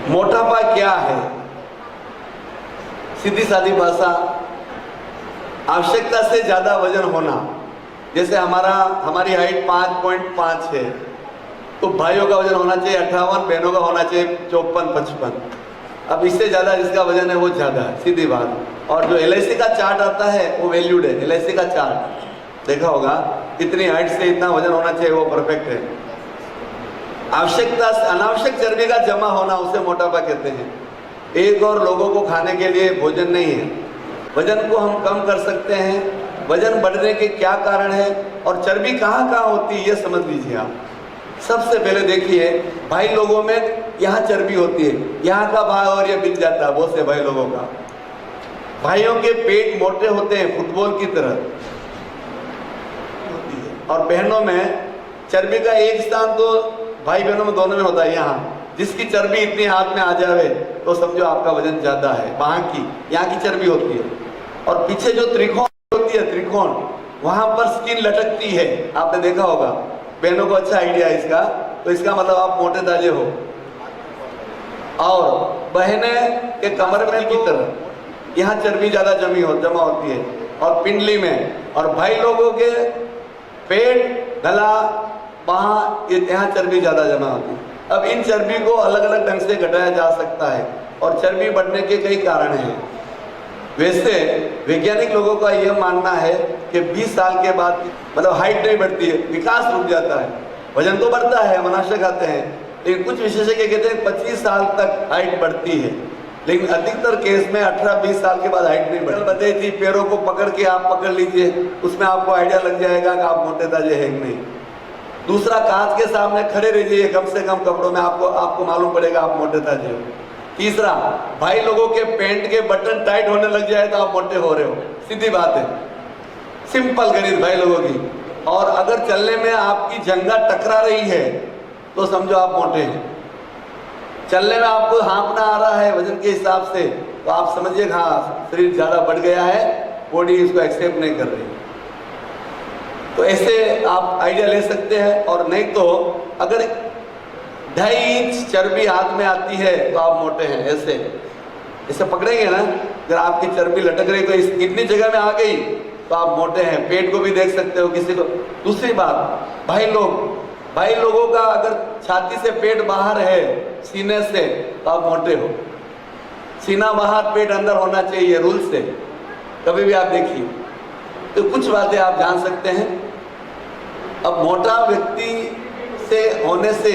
मोटापा क्या है? सीधी सादी भाषा, आवश्यकता से ज्यादा वजन होना। जैसे हमारी हाइट 5.5 है, तो भाइयों का वजन होना चाहिए 58, बहनों का होना चाहिए 54-55। अब इससे ज्यादा जिसका वजन है वो ज्यादा है, सीधी बात। और जो LIC का चार्ट आता है वो वैल्यूड है। LIC का चार्ट देखा होगा, इतनी हाइट से इतना वजन होना चाहिए, वो परफेक्ट है। आवश्यकता से अनावश्यक चर्बी का जमा होना उसे मोटापा कहते हैं। एक और लोगों को खाने के लिए भोजन नहीं है। वजन को हम कम कर सकते हैं। वजन बढ़ने के क्या कारण है और चर्बी कहाँ कहाँ होती है ये समझ लीजिए आप। सबसे पहले देखिए, भाई लोगों में यहाँ चर्बी होती है, यहाँ का भाग और ये बिक जाता है बहुत से भाई लोगों का। भाइयों के पेट मोटे होते हैं फुटबॉल की तरह, और बहनों में चर्बी का एक स्थान तो भाई बहनों में दोनों में होता है। यहाँ जिसकी चर्बी इतनी हाथ में आ जावे तो समझो आपका वजन ज्यादा है। वहां की यहाँ की चर्बी होती है, और पीछे जो त्रिकोण होती है, त्रिकोण, वहां पर स्किन लटकती है, आपने देखा होगा। बहनों को अच्छा आइडिया है इसका, तो इसका मतलब आप मोटे ताजे हो। और बहनें के कमर में की तरह यहाँ चर्बी ज्यादा जमा होती है, और पिंडली में। और भाई लोगों के पेट, गला, वहाँ यहाँ चर्बी ज्यादा जमा होती है। अब इन चर्बी को अलग अलग ढंग से घटाया जा सकता है, और चर्बी बढ़ने के कई कारण हैं। वैसे वैज्ञानिक लोगों का यह मानना है कि 20 साल के बाद मतलब हाइट नहीं बढ़ती है, विकास रुक जाता है। वजन तो बढ़ता है, मनुष्य खाते हैं, लेकिन कुछ विशेषज्ञ कहते हैं 25 साल तक हाइट बढ़ती है। लेकिन अधिकतर केस में 18-20 साल के बाद हाइट नहीं बढ़ती। बताई थी, पैरों को पकड़ के आप पकड़ लीजिए, उसमें आपको आइडिया लग जाएगा कि आप मोटे ताजे हैं कि नहीं। दूसरा, कांच के सामने खड़े रहिए कम से कम कपड़ों में, आपको मालूम पड़ेगा आप मोटे ताजे हो। तीसरा, भाई लोगों के पैंट के बटन टाइट होने लग जाए तो आप मोटे हो रहे हो, सीधी बात है, सिंपल गणित भाई लोगों की। और अगर चलने में आपकी जंघा टकरा रही है तो समझो आप मोटे हैं। चलने में आपको हाँफना आ रहा है वजन के हिसाब से, तो आप समझिए हाँ शरीर ज्यादा बढ़ गया है, बॉडी इसको एक्सेप्ट नहीं कर रही। तो ऐसे आप आइडिया ले सकते हैं। और नहीं तो अगर 2.5 इंच चर्बी हाथ में आती है तो आप मोटे हैं। ऐसे पकड़ेंगे ना, अगर आपकी चर्बी लटक रही तो इतनी जगह में आ गई तो आप मोटे हैं। पेट को भी देख सकते हो किसी को। दूसरी बात, भाई लोगों का अगर छाती से पेट बाहर है, सीने से, तो आप मोटे हो। सीना बाहर, पेट अंदर होना चाहिए रूल से, कभी भी आप देखिए। तो कुछ बातें आप जान सकते हैं। अब मोटा व्यक्ति से होने से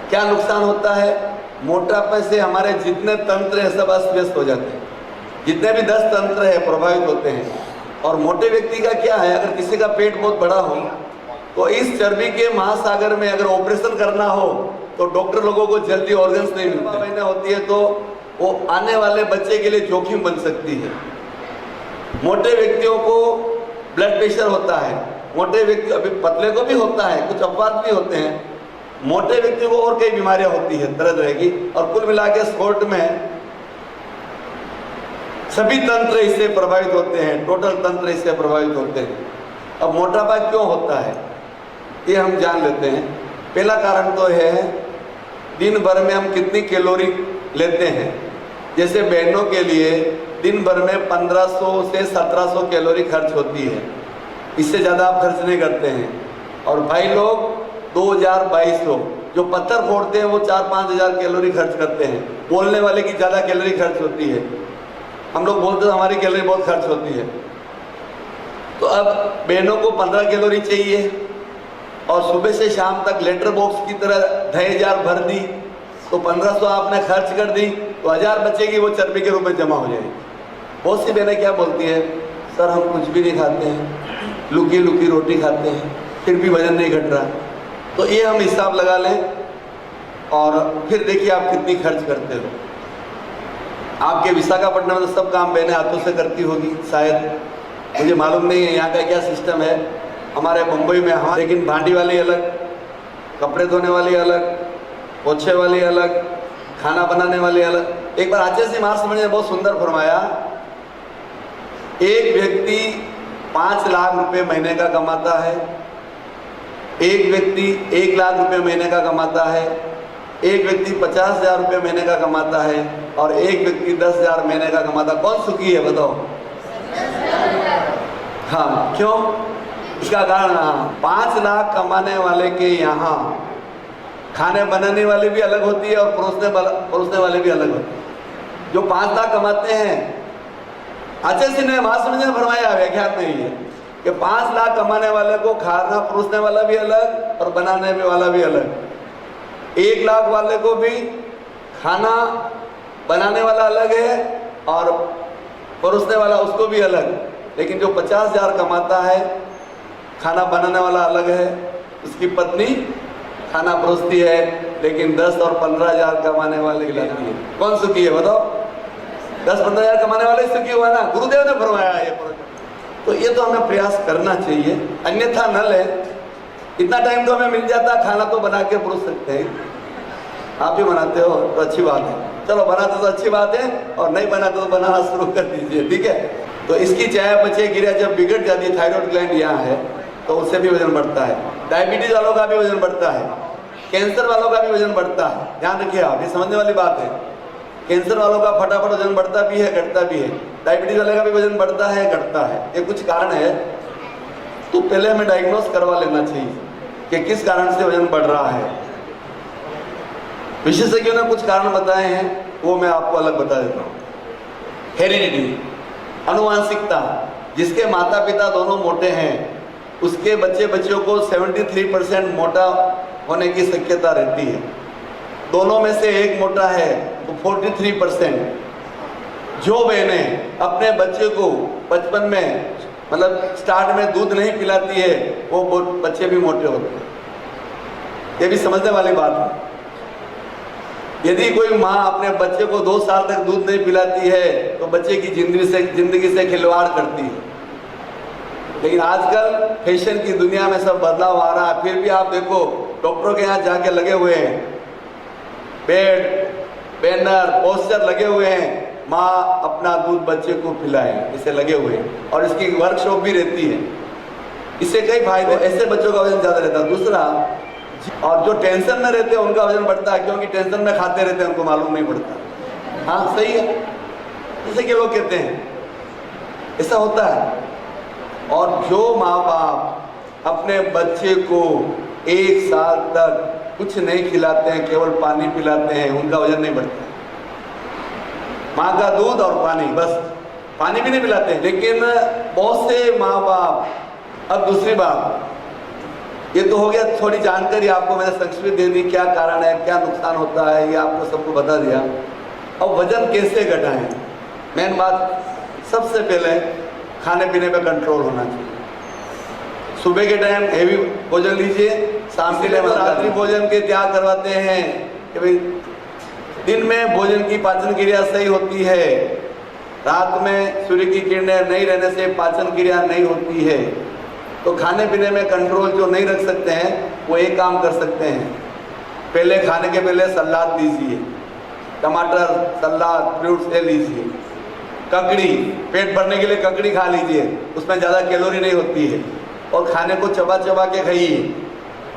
क्या नुकसान होता है? मोटापे से हमारे जितने तंत्र हैं सब अस्त व्यस्त हो जाते हैं, जितने भी 10 तंत्र है प्रभावित होते हैं। और मोटे व्यक्ति का क्या है, अगर किसी का पेट बहुत बड़ा हो तो इस चर्बी के महासागर में अगर ऑपरेशन करना हो तो डॉक्टर लोगों को जल्दी ऑर्गन्स नहीं मिलते। महीने होती है तो वो आने वाले बच्चे के लिए जोखिम बन सकती है। मोटे व्यक्तियों को ब्लड प्रेशर होता है, मोटे व्यक्ति, अभी पतले को भी होता है, कुछ अपवाद भी होते हैं। मोटे व्यक्ति को और कई बीमारियां होती है, दर्द रहेगी। और कुल मिला के स्पोर्ट में सभी तंत्र इससे प्रभावित होते हैं, टोटल तंत्र इससे प्रभावित होते हैं। अब मोटापा क्यों होता है ये हम जान लेते हैं। पहला कारण तो है दिन भर में हम कितनी कैलोरी लेते हैं। जैसे बहनों के लिए दिन भर में 1500 से 1700 कैलोरी खर्च होती है, इससे ज़्यादा आप खर्च नहीं करते हैं। और भाई लोग 2000-2200, जो पत्थर फोड़ते हैं वो 4-5 हज़ार कैलोरी खर्च करते हैं। बोलने वाले की ज़्यादा कैलोरी खर्च होती है। हम लोग बोलते हैं हमारी कैलोरी बहुत खर्च होती है। तो अब बहनों को 15 कैलोरी चाहिए, और सुबह से शाम तक लेटर बॉक्स की तरह 2000 भर दी, तो 1500 आपने खर्च कर दी, तो 1000 बचेगी, वो चर्बी के रूप में जमा हो जाएगी। बहुत सी बहनें क्या बोलती है, सर हम कुछ भी नहीं खाते हैं, लुकी लुकी रोटी खाते हैं, फिर भी वजन नहीं घट रहा। तो ये हम हिसाब लगा लें, और फिर देखिए आप कितनी खर्च करते हो। आपके विशाखापट्टनम में तो सब काम बहनें हाथों से करती होगी शायद, मुझे मालूम नहीं है यहाँ का क्या सिस्टम है। हमारे मुंबई में हाँ, लेकिन भांडी वाली अलग, कपड़े धोने वाली अलग, पोछे वाली अलग, खाना बनाने वाली अलग। एक बार आचार्य जी महाराज समझ ने बहुत सुंदर फरमाया, एक व्यक्ति 5 लाख रुपए महीने का कमाता है, एक व्यक्ति 1 लाख रुपए महीने का कमाता है, एक व्यक्ति 50,000 रुपये महीने का कमाता है और एक व्यक्ति 10,000 महीने का कमाता, कौन सुखी है बताओ? हाँ, क्यों? इसका कारण, 5 लाख कमाने वाले के यहाँ खाने बनाने वाले भी अलग होती है और परोसने वाले भी अलग होते हैं। जो 5 लाख कमाते हैं, अच्छे से ने महासमझ ने फरमाया, व्याख्यान में ही है कि 5 लाख कमाने वाले को खाना परोसने वाला भी अलग और बनाने वाला भी अलग। 1 लाख वाले को भी खाना बनाने वाला अलग है और परोसने वाला उसको भी अलग। लेकिन जो 50,000 कमाता है, खाना बनाने वाला अलग है, उसकी पत्नी खाना परोसती है, लेकिन 10 और 15,000 कमाने वाले खिलाती है। कौन सुखी है बताओ? 10-15,000 कमाने वाले सुखी हुआ ना, गुरुदेव ने फरमाया ये। तो ये तो हमें प्रयास करना चाहिए, अन्यथा न ले। इतना टाइम तो हमें मिल जाता, खाना तो बना के परोस सकते हैं। आप ही बनाते हो तो अच्छी बात है, चलो बनाते तो अच्छी बात है, और नहीं बनाते तो बनाना शुरू कर दीजिए, ठीक है। तो इसकी चयापचय क्रिया जब बिगड़ जाती है, थायराइड ग्लैंड यहाँ है, तो उससे भी वजन बढ़ता है। डायबिटीज वालों का भी वजन बढ़ता है, कैंसर वालों का भी वजन बढ़ता है। ध्यान रखिए आप, ये समझने वाली बात है। कैंसर वालों का फटाफट वजन बढ़ता भी है, घटता भी है। डायबिटीज वाले का भी वजन बढ़ता है, घटता है। ये कुछ कारण है, तो पहले हमें डायग्नोस करवा लेना चाहिए कि किस कारण से वजन बढ़ रहा है। विशेषज्ञों ने कुछ कारण बताए हैं, वो मैं आपको अलग बता देता हूँ। हेरिडिटी, अनुवांशिकता, जिसके माता पिता दोनों मोटे हैं उसके बच्चों को 73% मोटा होने की शक्यता रहती है। दोनों में से एक मोटा है तो 43%। जो बहनें अपने बच्चे को बचपन में, मतलब स्टार्ट में दूध नहीं पिलाती है, वो बच्चे भी मोटे होते हैं। ये भी समझने वाली बात है। यदि कोई माँ अपने बच्चे को 2 साल तक दूध नहीं पिलाती है तो बच्चे की जिंदगी से खिलवाड़ करती है। लेकिन आजकल फैशन की दुनिया में सब बदलाव आ रहा है, फिर भी आप देखो डॉक्टरों के यहाँ जाके लगे हुए हैं, बेड, बैनर, पोस्टर लगे हुए हैं, माँ अपना दूध बच्चे को पिलाए, इसे लगे हुए हैं। और इसकी वर्कशॉप भी रहती है। इससे कई फायदे, ऐसे बच्चों का वजन ज़्यादा रहता है। दूसरा, और जो टेंशन में रहते हैं उनका वजन बढ़ता है, क्योंकि टेंशन में खाते रहते हैं, उनको मालूम नहीं पड़ता। हाँ सही है, जैसे कि लोग कहते हैं, ऐसा होता है। और जो माँ बाप अपने बच्चे को 1 साल तक कुछ नहीं खिलाते हैं, केवल पानी पिलाते हैं, उनका वजन नहीं बढ़ता। माँ का दूध और पानी, बस पानी भी नहीं पिलाते हैं। लेकिन बहुत से माँ बाप, अब दूसरी बात, ये तो हो गया थोड़ी जानकारी आपको मैंने संक्षिप्त दे दी, क्या कारण है, क्या नुकसान होता है, ये आपको सबको बता दिया। अब वजन कैसे घटाएं? मेन बात, सबसे पहले खाने पीने पे कंट्रोल होना चाहिए। सुबह के टाइम हेवी भोजन लीजिए, शाम के टाइम रात्रि भोजन के त्याग करवाते हैं कि भाई दिन में भोजन की पाचन क्रिया सही होती है, रात में सूर्य की किरणें नहीं रहने से पाचन क्रिया नहीं होती है। तो खाने पीने में कंट्रोल जो नहीं रख सकते हैं, वो एक काम कर सकते हैं, पहले खाने के पहले सलाद लीजिए, टमाटर सलाद, फ्रूट्स ले लीजिए। ककड़ी, पेट भरने के लिए ककड़ी खा लीजिए, उसमें ज़्यादा कैलोरी नहीं होती है। और खाने को चबा चबा के खाइए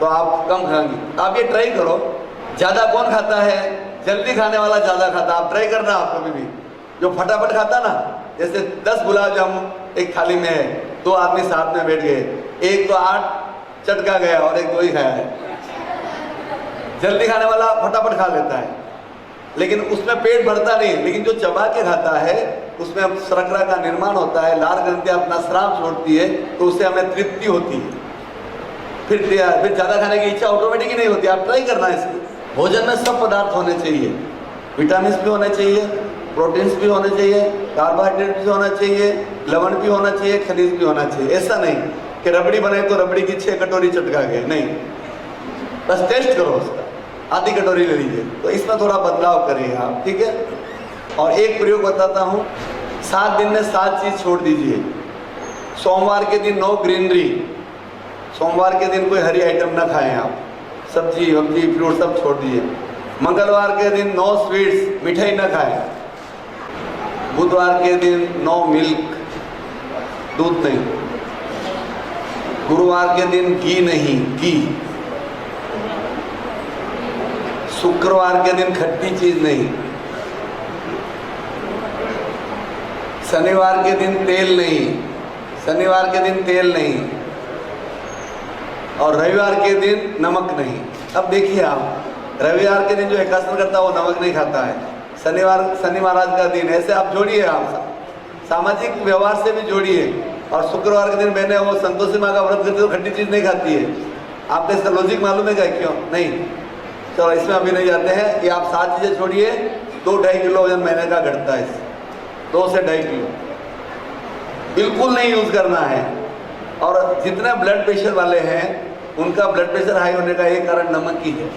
तो आप कम खाएंगे। आप ये ट्राई करो। ज़्यादा कौन खाता है? जल्दी खाने वाला ज़्यादा खाता। आप ट्राई करना, आप कभी भी जो फटाफट खाता ना, जैसे 10 गुलाब जामुन एक थाली में है, 2 आदमी साथ में बैठ गए, एक तो 8 चटका गया और एक 2 ही खाया है। जल्दी खाने वाला फटाफट खा लेता है, लेकिन उसमें पेट भरता नहीं। लेकिन जो चबा के खाता है उसमें शर्करा का निर्माण होता है, लार ग्रंथियां अपना स्राव छोड़ती है, तो उससे हमें तृप्ति होती है। फिर ज़्यादा खाने की इच्छा ऑटोमेटिक ही नहीं होती। आप ट्राई करना इसको। भोजन में सब पदार्थ होने चाहिए, विटामिन भी होने चाहिए, प्रोटीन्स भी होने चाहिए, कार्बोहाइड्रेट भी होना चाहिए, लवण भी होना चाहिए, खनिज भी होना चाहिए। ऐसा नहीं कि रबड़ी बनाए तो रबड़ी की 6 कटोरी चटका गए, नहीं। बस टेस्ट करो उसका, आधी कटोरी ले लीजिए। तो इसमें थोड़ा बदलाव करिए आप, ठीक है। और एक प्रयोग बताता हूँ, 7 दिन में 7 चीज़ छोड़ दीजिए। सोमवार के दिन नो ग्रीनरी, सोमवार के दिन कोई हरी आइटम ना खाएं आप, सब्जी वब्जी फ्रूट सब छोड़ दीजिए। मंगलवार के दिन नो स्वीट्स, मिठाई ना खाएं। बुधवार के दिन नो मिल्क, दूध नहीं। गुरुवार के दिन घी नहीं, घी। शुक्रवार के दिन खट्टी चीज नहीं, शनिवार के दिन तेल नहीं, शनिवार के दिन तेल नहीं, और रविवार के दिन नमक नहीं। अब देखिए आप, रविवार के दिन जो एकादशी करता है वो नमक नहीं खाता है, शनिवार शनि महाराज का दिन, ऐसे आप जोड़िए, आप सामाजिक व्यवहार से भी जोड़िए। और शुक्रवार के दिन मैंने वो संतोषी माँ का व्रत करती तो खट्टी चीज नहीं खाती है। आपको इसका लॉजिक मालूम है क्या, क्यों नहीं? चलो इसमें अभी नहीं जाते हैं। ये आप 7 चीजें छोड़िए, 2-2.5 किलो वजन महीने का घटता है, 2 से 2.5 किलो बिल्कुल नहीं यूज करना है। और जितने ब्लड प्रेशर वाले हैं उनका ब्लड प्रेशर हाई होने का एक कारण नमक ही है।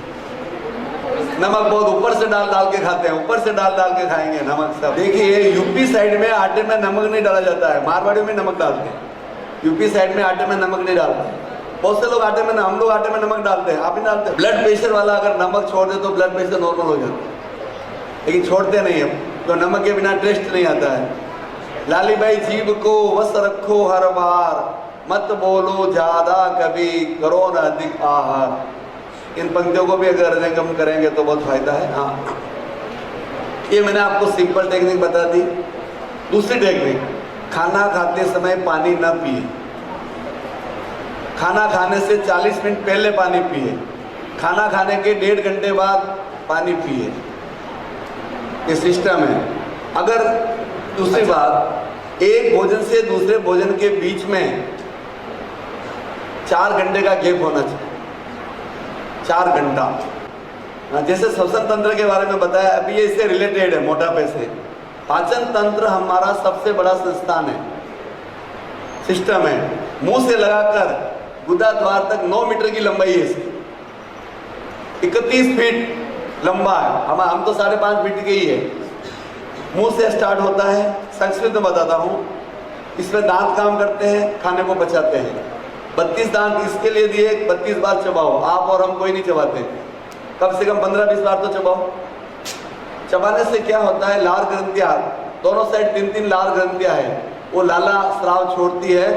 नमक बहुत ऊपर से डाल डाल के खाते हैं, ऊपर से डाल डाल के खाएंगे नमक सब। देखिए यूपी साइड में आटे में नमक नहीं डाला जाता है, मारवाड़ी में नमक डालते हैं, यूपी साइड में आटे में नमक नहीं डालते। बहुत से लोग आटे में, हम लोग आटे में नमक डालते हैं, आप ही डालते हैं। ब्लड प्रेशर वाला अगर नमक छोड़ दे तो ब्लड प्रेशर नॉर्मल हो जाता है, लेकिन छोड़ते नहीं हम, तो नमक के बिना टेस्ट नहीं आता है। लाली भाई जीभ को वश रखो हर बार, मत बोलो ज्यादा कभी, करो न अधिक आहार। इन पंक्तियों को भी अगर हृदयंगम करेंगे तो बहुत फायदा है। हाँ, ये मैंने आपको सिंपल टेक्निक बता दी। दूसरी टेक्निक, खाना खाते समय पानी ना पिए, खाना खाने से 40 मिनट पहले पानी पिए, खाना खाने के 1.5 घंटे बाद पानी पिए, ये सिस्टम है। अगर दूसरी बात, एक भोजन से दूसरे भोजन के बीच में 4 घंटे का गैप होना चाहिए, 4 घंटा। जैसे श्वसन तंत्र के बारे में बताया, अभी ये इससे रिलेटेड है मोटापे से। पाचन तंत्र हमारा सबसे बड़ा संस्थान है, सिस्टम है। मुंह से लगाकर गुदा द्वार तक 9 मीटर की लंबाई है इसकी, 31 फीट लंबा है। हम तो 5.5 फीट के ही है। मुंह से स्टार्ट होता है, संस्कृत में बताता हूँ। इसमें दांत काम करते हैं, खाने को पचाते हैं। 32 दांत इसके लिए दिए, 32 बार चबाओ। आप और हम कोई नहीं चबाते, कम से कम 15-20 बार तो चबाओ। चबाने से क्या होता है, लार ग्रंथियां, दोनों साइड 3-3 लार ग्रंथियां है, वो लाला स्राव छोड़ती है,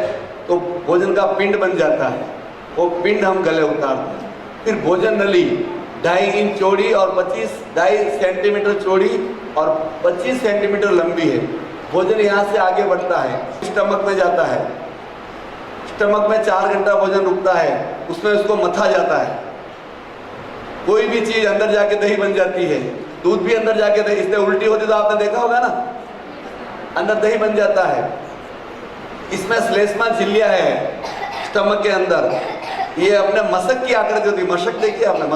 तो भोजन का पिंड बन जाता है। वो पिंड हम गले उतारते हैं। फिर भोजन नली 2.5 इंच चौड़ी और 2.5 सेंटीमीटर चौड़ी और 25 सेंटीमीटर लंबी है। भोजन यहाँ से आगे बढ़ता है, स्टमक में जाता है। स्टमक में 4 घंटा भोजन रुकता है, उसमें उसको मथा जाता है। कोई भी चीज अंदर जाके दही बन जाती है, दूध भी अंदर जाके दही, इसलिए उल्टी होती तो आपने देखा होगा ना, अंदर दही बन जाता है। इसमें श्लेष्मा झिल्लियां है स्टमक के अंदर, ये अपने मशक की आकृति होती है। मशक देखिए आपने,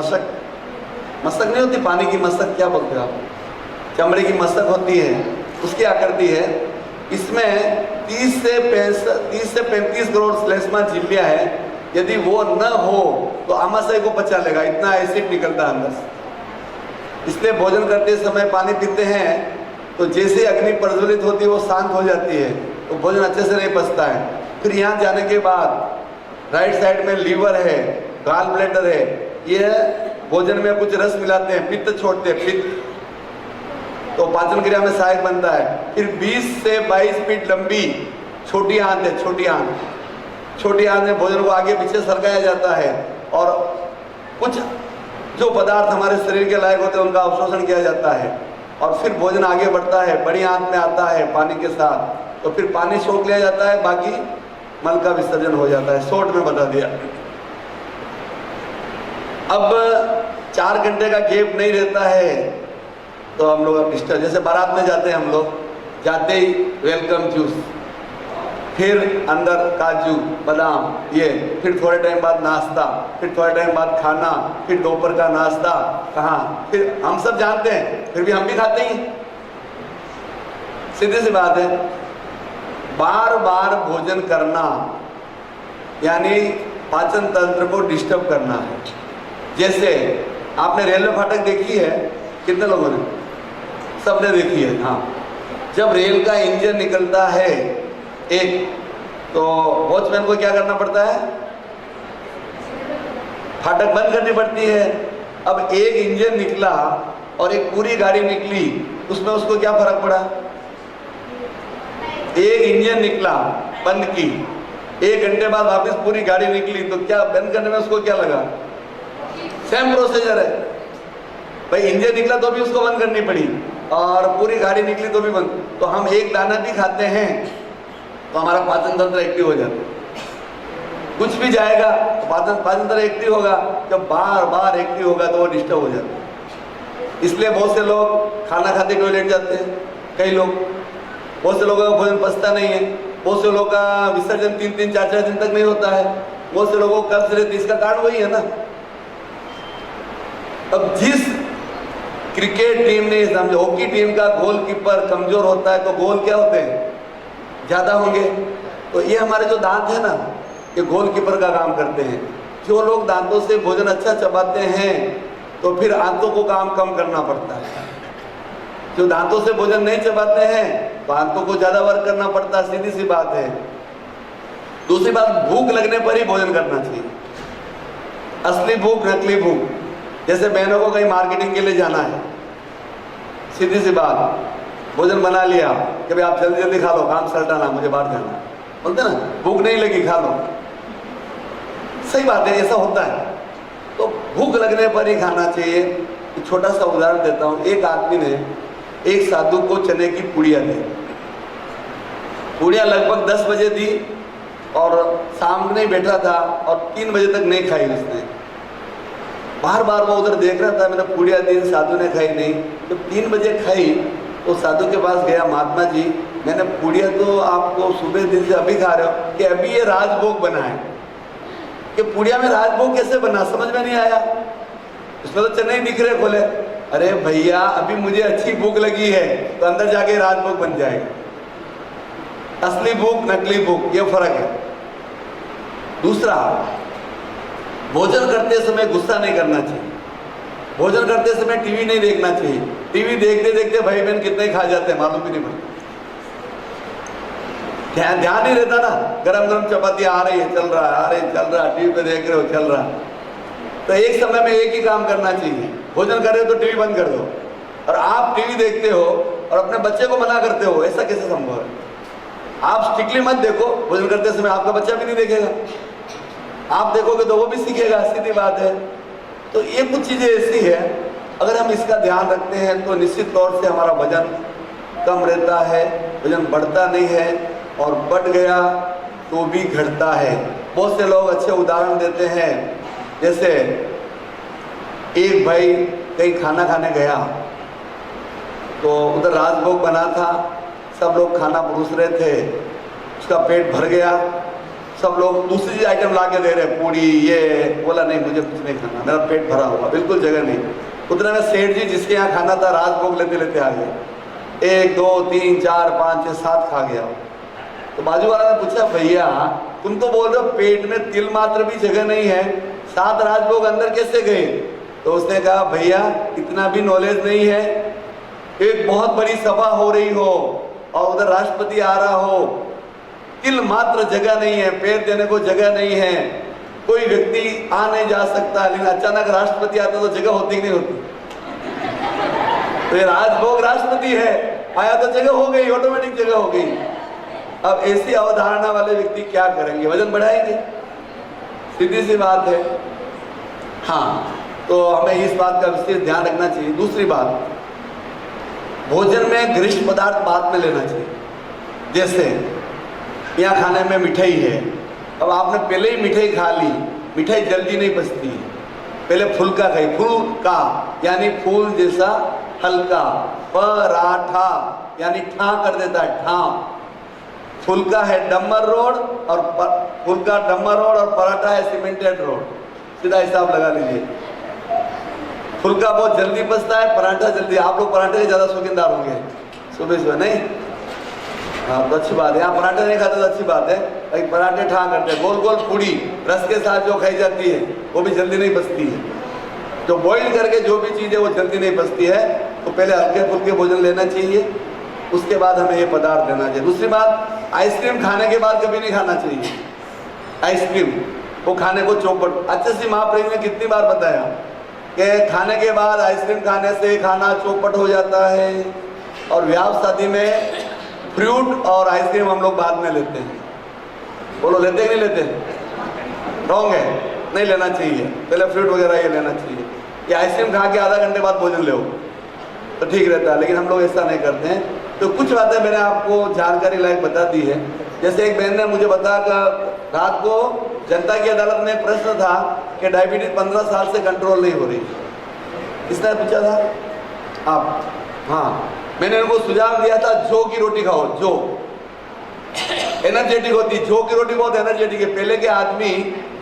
मशक नहीं होती पानी की मशक, क्या बोलते हो आप, चमड़े की मशक होती है, उसकी आकृति है। इसमें 30 से 35 करोड़ श्लेष्मा झिल्लियां है। यदि वो न हो तो आमाशय को पचा लेगा, इतना एसिड निकलता है अंदर से। इसलिए भोजन करते समय पानी पीते हैं तो जैसे अग्नि प्रज्वलित होती है वो शांत हो जाती है, तो भोजन अच्छे से नहीं पचता है। फिर यहाँ जाने के बाद राइट साइड में लीवर है, गॉल ब्लैडर है, ये भोजन में कुछ रस मिलाते हैं, पित्त छोड़ते हैं, पित्त तो पाचन क्रिया में सहायक बनता है। फिर 20 से 22 फीट लंबी छोटी आंत है, छोटी आंत में भोजन को आगे पीछे सरकाया जाता है और कुछ जो पदार्थ हमारे शरीर के लायक होते हैं उनका अवशोषण किया जाता है और फिर भोजन आगे बढ़ता है, बड़ी आंत में आता है पानी के साथ, तो फिर पानी सोख लिया जाता है, बाकी मल का विसर्जन हो जाता है। शॉर्ट में बता दिया। अब 4 घंटे का गैप नहीं रहता है तो हम लोग अब डिस्टर्ब, जैसे बारात में जाते हैं हम लोग, जाते ही वेलकम जूस, फिर अंदर काजू बादाम, ये फिर थोड़े टाइम बाद नाश्ता, फिर थोड़े टाइम बाद खाना, फिर दोपहर का नाश्ता, कहाँ फिर हम सब जानते हैं, फिर भी हम भी खाते ही। सीधी सी बात है, बार बार भोजन करना यानी पाचन तंत्र को डिस्टर्ब करना है। जैसे आपने रेलवे फाटक देखी है, कितने लोगों ने, सबने देखी है। हाँ, जब रेल का इंजन निकलता है एक, तो वॉचमैन को क्या करना पड़ता है, फाटक बंद करनी पड़ती है। अब एक इंजन निकला और एक पूरी गाड़ी निकली, उसमें उसको क्या फर्क पड़ा? एक इंजन निकला, बंद की, 1 घंटे बाद वापस पूरी गाड़ी निकली, तो क्या बंद करने में उसको क्या लगा? सेम प्रोसीजर है। भाई इंजन निकला तो भी उसको बंद करनी पड़ी, और पूरी गाड़ी निकली तो भी बंद। तो हम एक दाना भी खाते हैं तो हमारा पाचन तंत्र एक्टिव हो जाता है। कुछ भी जाएगा तो पाचन तंत्र एक्टिव होगा, जब बार बार एक्टिव होगा तो वो डिस्टर्ब हो जाता है। इसलिए बहुत से लोग खाना खाते टॉयलेट जाते हैं, कई लोग, बहुत से लोगों का भोजन पचता नहीं है, बहुत से लोगों का विसर्जन 3-3, 4-4 दिन तक नहीं होता है, बहुत से लोगों को कब्ज रहती है। इसका कारण वही है ना। अब जिस क्रिकेट टीम ने समझो, हॉकी टीम का गोलकीपर कमजोर होता है तो गोल क्या होते हैं, ज्यादा होंगे। तो ये हमारे जो दांत है ना, ये गोलकीपर का काम करते हैं। जो लोग दांतों से भोजन अच्छा चबाते हैं तो फिर आंतों को काम कम करना पड़ता है। जो दांतों से भोजन नहीं चबाते हैं तो आंतों को ज्यादा वर्क करना पड़ता है, सीधी सी बात है। दूसरी बात, भूख लगने पर ही भोजन करना चाहिए। असली भूख, नकली भूख। जैसे बहनों को कहीं मार्केटिंग के लिए जाना है, सीधी सी बात, भोजन बना लिया कि भाई आप जल्दी जल्दी खा लो, काम सलटाना, मुझे बाहर जाना, बोलते ना, भूख नहीं लगी खा लो। सही बात है, ऐसा होता है। तो भूख लगने पर ही खाना चाहिए। एक छोटा सा उदाहरण देता हूँ। एक आदमी ने एक साधु को चने की पूड़ियाँ दी। पूड़ियाँ लगभग 10 बजे दी और सामने बैठा था और 3 बजे तक नहीं खाई उसने। बार बार वो उधर देख रहा था, मैंने पूड़ियाँ दी, साधु ने खाई नहीं। तो 3 बजे खाई तो साधु के पास गया, महात्मा जी मैंने पूड़ियाँ तो आपको सुबह दिन से अभी खा रहे हो, कि अभी ये राजभोग बना है। कि पूड़िया में राजभोग कैसे बना, समझ में नहीं आया। उसमें तो चने ही दिख रहे खोले। अरे भैया अभी मुझे अच्छी भूख लगी है तो अंदर जाके राजभोग बन जाएगा। असली भूख, नकली भूख, ये फर्क है। दूसरा, भोजन करते समय गुस्सा नहीं करना चाहिए। भोजन करते समय टीवी नहीं देखना चाहिए। टीवी देखते देखते भाई बहन कितने खा जाते हैं मालूम भी नहीं पड़ता। ध्यान नहीं रहता ना, गरम गरम चपाती आ रही है, चल रहा है, आ रही है, चल रहा है, टीवी पे देख रहे हो, चल रहा है। तो एक समय में एक ही काम करना चाहिए। भोजन कर रहे हो तो टीवी बंद कर दो, और आप टीवी देखते हो और अपने बच्चे को मना करते हो, ऐसा कैसे संभव है? आप स्ट्रिक्टली मत देखो, भोजन करते समय आपका बच्चा भी नहीं देखेगा, आप देखोगे तो वो भी सीखेगा, सीधी बात है। तो ये कुछ चीजें ऐसी है, अगर हम इसका ध्यान रखते हैं तो निश्चित तौर से हमारा वजन कम रहता है, वजन बढ़ता नहीं है, और बढ़ गया तो भी घटता है। बहुत से लोग अच्छे उदाहरण देते हैं, जैसे एक भाई कहीं खाना खाने गया तो उधर राजभोग बना था, सब लोग खाना परोस रहे थे, उसका पेट भर गया, सब लोग दूसरी आइटम ला के दे रहे, पूड़ी ये, बोला नहीं मुझे कुछ नहीं खाना, मेरा पेट भरा हुआ, बिल्कुल जगह नहीं। उतने में सेठ जी जिसके यहाँ खाना था राजभोग लेते लेते आ गए, 1 2 3 4 5 6 7 खा गया। तो बाजू वाला ने पूछा, भैया तुम तो बोल रहे हो पेट में तिल मात्र भी जगह नहीं है, 7 राजभोग अंदर कैसे गए? तो उसने कहा, भैया इतना भी नॉलेज नहीं है, एक बहुत बड़ी सभा हो रही हो और उधर राष्ट्रपति आ रहा हो, तिल मात्र जगह नहीं है, पैर देने को जगह नहीं है, कोई व्यक्ति आ नहीं जा सकता, लेकिन अचानक राष्ट्रपति आता तो जगह होती कि नहीं होती? तो ये राजभोग राष्ट्रपति है, आया तो जगह हो गई, ऑटोमेटिक जगह हो गई। अब ऐसी अवधारणा वाले व्यक्ति क्या करेंगे? वजन बढ़ाएंगे, सीधी सी बात है। हाँ, तो हमें इस बात का विशेष ध्यान रखना चाहिए। दूसरी बात, भोजन में गरिष्ठ पदार्थ बाद में लेना चाहिए। जैसे यहाँ खाने में मिठाई है, अब आपने पहले ही मिठाई खा ली, मिठाई जल्दी नहीं पचती है, पहले फुल्का खाई, फुल्का यानी फूल जैसा हल्का, पराठा यानी ठा कर देता है, ठा। फुल्का है डम्बर रोड और फुल्का डम्बर रोड और पराठा है सीमेंटेड रोड, सीधा हिसाब लगा लीजिए। फुल्का बहुत जल्दी पचता है, पराठा जल्दी। आप लोग पराठे के ज़्यादा शौकीनदार होंगे सुबह सुबह, नहीं? हाँ, तो अच्छी बात है। यहाँ पराठे नहीं खाते तो अच्छी बात है, लेकिन पराठे ठा करते हैं। गोल गोल पूड़ी रस के साथ जो खाई जाती है वो भी जल्दी नहीं पचती है। तो बॉइल करके जो भी चीज़ है वो जल्दी नहीं पचती है, तो पहले हल्के फुल्के भोजन लेना चाहिए, उसके बाद हमें ये पदार्थ देना चाहिए। दूसरी बात, आइसक्रीम खाने के बाद कभी नहीं खाना चाहिए। आइसक्रीम वो खाने को चौपट, अच्छे से महाप्रभु ने कितनी बार बताया कि खाने के बाद आइसक्रीम खाने से खाना चौपट हो जाता है, और ब्याह शादी में फ्रूट और आइसक्रीम हम लोग बाद में लेते हैं। बोलो लेते कि नहीं लेते? रॉन्ग है, नहीं लेना चाहिए, पहले फ्रूट वगैरह ये लेना चाहिए। कि आइसक्रीम खा के आधा घंटे बाद भोजन लो तो ठीक रहता है, लेकिन हम लोग ऐसा नहीं करते हैं। तो कुछ बातें मैंने आपको जानकारी लायक बता दी है। जैसे एक बहन ने मुझे बताया कि रात को जनता की अदालत में प्रश्न था कि डायबिटीज 15 साल से कंट्रोल नहीं हो रही। किसने पूछा था? आप। हाँ, मैंने उनको सुझाव दिया था जौ की रोटी खाओ, जौ एनर्जेटिक होती, जौ की रोटी बहुत एनर्जेटिक है। पहले के आदमी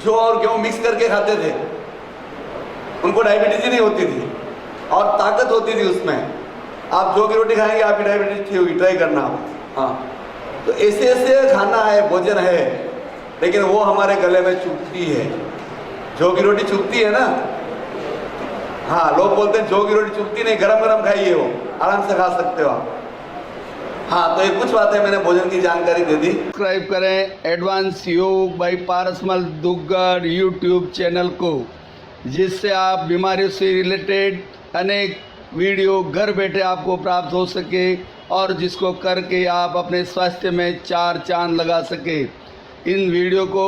जौ और गेहूं मिक्स करके खाते थे, उनको डायबिटीज ही नहीं होती थी और ताकत होती थी उसमें। आप जौ की रोटी खाएंगे आपकी डायबिटीज ठीक होगी, ट्राई करना आप। हाँ, तो ऐसे ऐसे खाना है, भोजन है, लेकिन वो हमारे गले में चुभती है। जौ की रोटी चुभती है ना? हाँ, लोग बोलते हैं जौ की रोटी चुभती नहीं, गरम गरम खाइए, वो आराम से खा सकते हो आप। हाँ, तो ये कुछ बातें मैंने भोजन की जानकारी दे दी। सब्सक्राइब करें एडवांस योग by Parasmal Duggar YouTube channel को, जिससे आप बीमारियों से रिलेटेड अनेक वीडियो घर बैठे आपको प्राप्त हो सके और जिसको करके आप अपने स्वास्थ्य में 4 चांद लगा सके। इन वीडियो को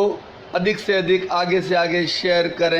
अधिक से अधिक आगे से आगे शेयर करें।